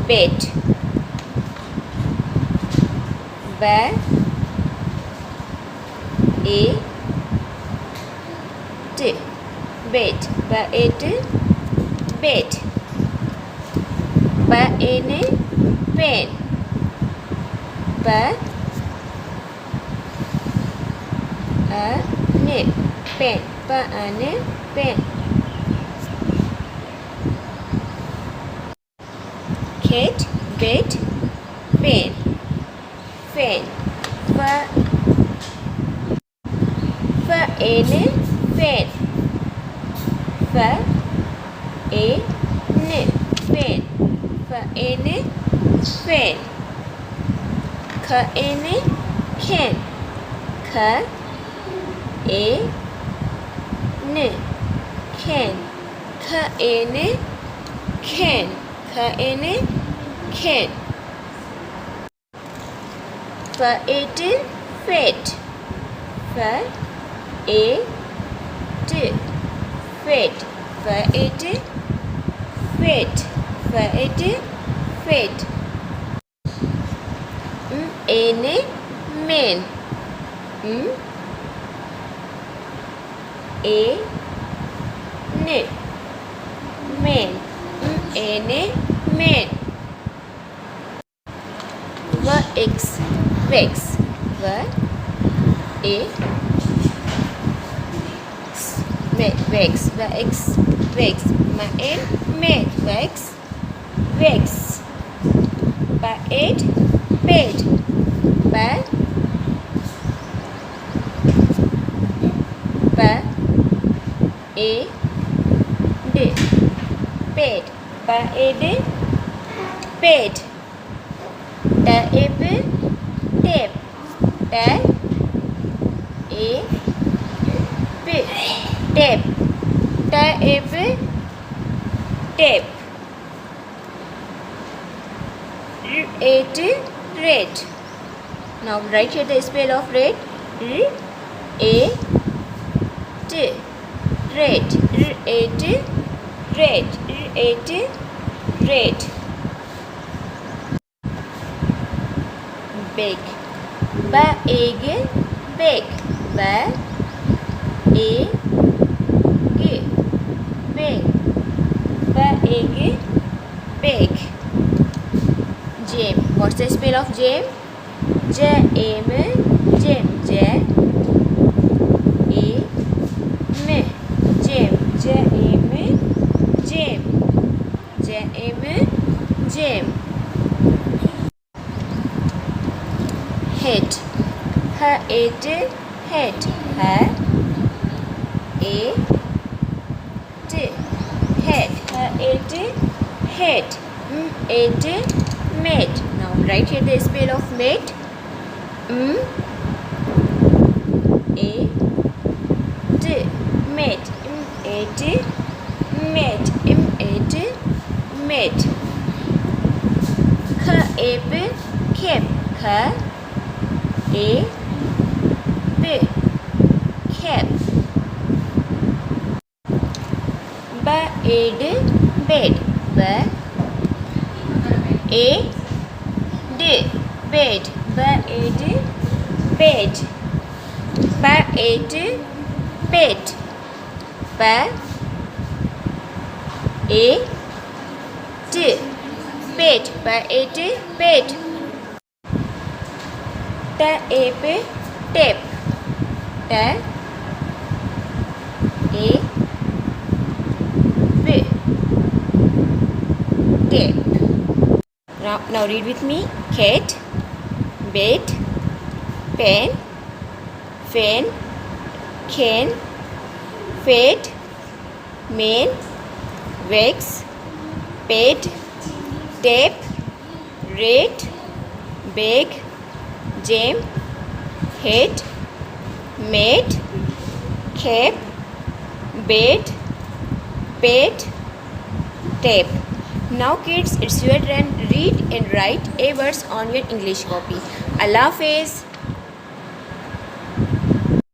bed. Ba a d bed. Ba a d bed. Ba a ne pen. Ba a ne pen. Ba a ne pen. Cat, bed, pen, fan. Fa a ne fan. Fa a ne fan. Fa a ne fan. Kha a ne can. Kha a ne can. Kha a ne can. Kha a ne can. Fa a d fat. Fa a d fat. Fa a d fat. Fa a d fat. A ne man. A ne man. A ne man. Va x vex. Va a vex. Va x vex. Ma n med. Vex vex. Ba ed bed. Ba a d bed. Ba a d bed. Da a b tap. Da a b tap. Da a b tap. A d red. Now write here the spell of red. A d red. A d red. A d red. Bake. Ba egg bake. Ba egg bake. Ba egg bake. Jam. What's the spell of jam? Jam. Jam. Jam. Jam. Jam. Jam. Head. Ha ed head. Ha a d head. Ha ed head. Ed mat. Now write here the spell of mat. A d mat. A d mat. A d mat. Kha a b cap. Kha a b cap. Ba a d bed. Ba a d bed. Ba a d bed. Ba a d bed. Ba a d bed. Ba a d bed. Ta a b tap. Ta a b tap. Now read with me. Cat, bed, pen, fan, can, fed, man, wax, bed, tap, red, bag, jam, head, mat, cap, bed, tap. Now kids, it's your turn. Read and write A words on your English copy. Allah Hafiz.